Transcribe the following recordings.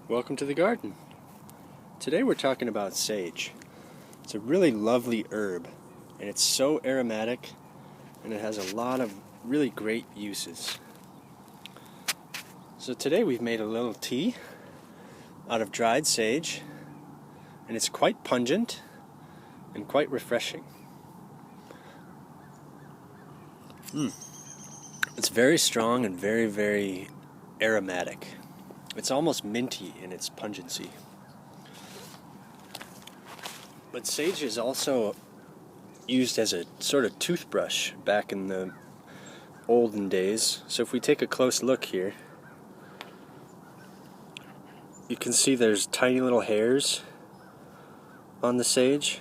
Welcome to the garden. Today we're talking about sage. It's a really lovely herb, and it's so aromatic, and it has a lot of really great uses. So today we've made a little tea out of dried sage, and it's quite pungent and quite refreshing. It's very strong and very, very aromatic. It's almost minty in its pungency. But sage is also used as a sort of toothbrush back in the olden days. So if we take a close look here, you can see there's tiny little hairs on the sage.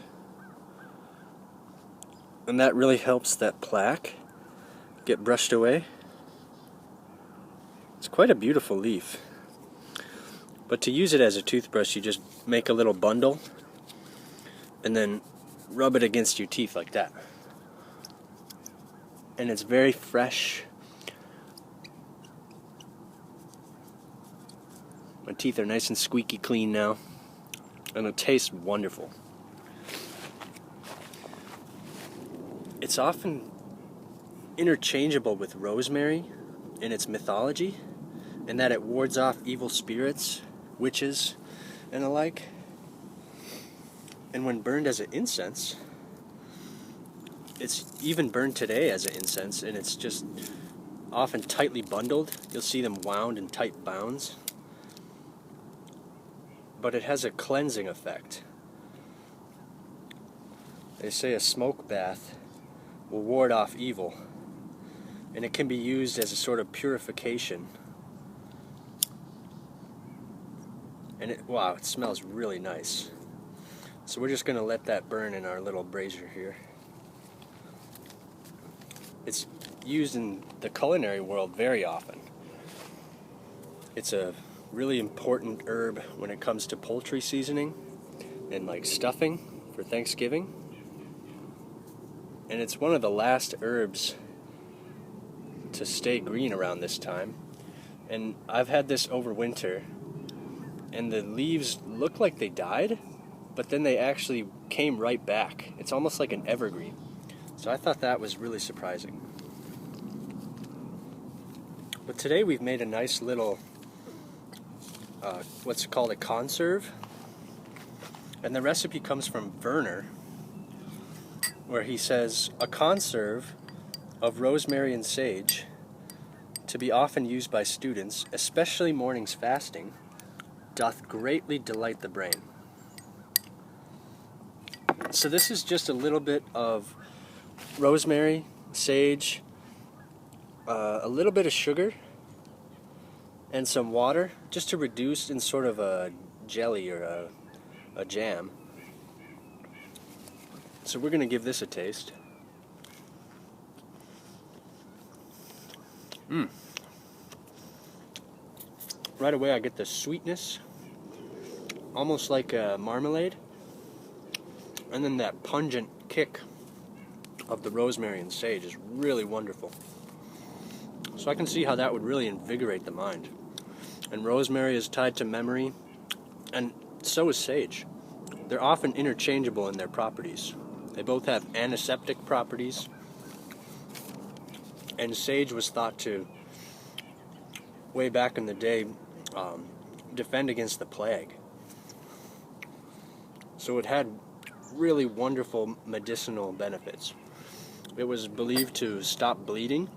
And that really helps that plaque get brushed away. It's quite a beautiful leaf. But to use it as a toothbrush, you just make a little bundle and then rub it against your teeth like that. And it's very fresh. My teeth are nice and squeaky clean now, and it tastes wonderful. It's often interchangeable with rosemary in its mythology, in that it wards off evil spirits, witches, and the like. And when burned as an incense, it's even burned today as an incense, and it's just often tightly bundled. You'll see them wound in tight bounds. But it has a cleansing effect. They say a smoke bath will ward off evil, and it can be used as a sort of purification. And wow, it smells really nice. So we're just going to let that burn in our little brazier here. It's used in the culinary world very often. It's a really important herb when it comes to poultry seasoning and like stuffing for Thanksgiving. And it's one of the last herbs to stay green around this time. And I've had this over winter, and the leaves look like they died, but then they actually came right back. It's almost like an evergreen. So I thought that was really surprising. But today we've made a nice little, what's called a conserve. And the recipe comes from Venner, where he says, a conserve of rosemary and sage, to be often used by students, especially mornings fasting, doth greatly delight the brain. So this is just a little bit of rosemary, sage, a little bit of sugar, and some water, just to reduce in sort of a jelly or a jam. So we're going to give this a taste. Right away I get the sweetness, almost like a marmalade, and then that pungent kick of the rosemary and sage is really wonderful. So I can see how that would really invigorate the mind. And rosemary is tied to memory, and so is sage. They're often interchangeable in their properties. They both have antiseptic properties, and sage was thought to, way back in the day, defend against the plague. So it had really wonderful medicinal benefits. It was believed to stop bleeding.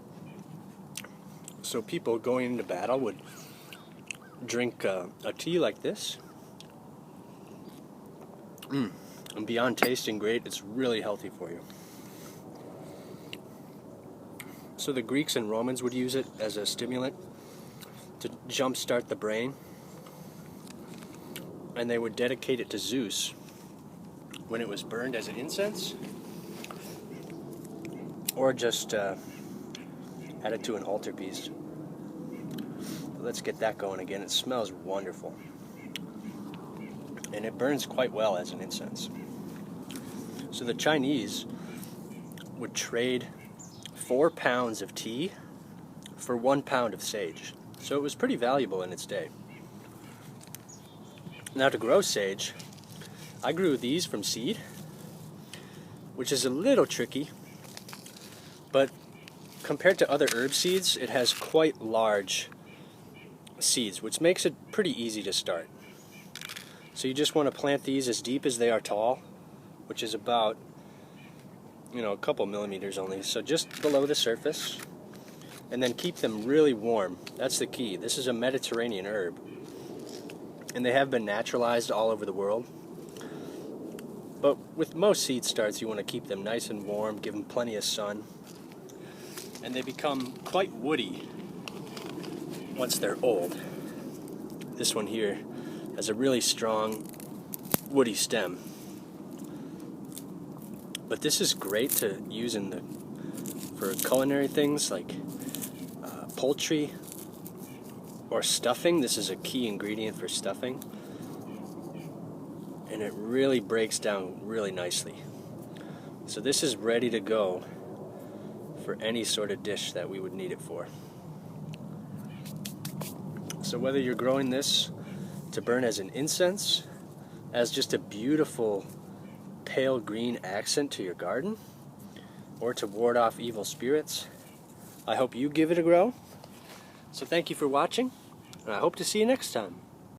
So people going into battle would drink a tea like this. And beyond tasting great, it's really healthy for you. So the Greeks and Romans would use it as a stimulant to jumpstart the brain. And they would dedicate it to Zeus when it was burned as an incense, or just add it to an altarpiece. Let's get that going again. It smells wonderful, and it burns quite well as an incense. So the Chinese would trade 4 pounds of tea for 1 pound of sage. So it was pretty valuable in its day. Now to grow sage, I grew these from seed, which is a little tricky, but compared to other herb seeds, it has quite large seeds, which makes it pretty easy to start. So you just want to plant these as deep as they are tall, which is about, a couple millimeters only, so just below the surface, and then keep them really warm. That's the key. This is a Mediterranean herb, and they have been naturalized all over the world. But with most seed starts, you want to keep them nice and warm, give them plenty of sun, and they become quite woody once they're old. This one here has a really strong woody stem. But this is great to use for culinary things like poultry or stuffing. This is a key ingredient for stuffing, and it really breaks down really nicely. So this is ready to go for any sort of dish that we would need it for. So whether you're growing this to burn as an incense, as just a beautiful pale green accent to your garden, or to ward off evil spirits, I hope you give it a grow. So thank you for watching, and I hope to see you next time.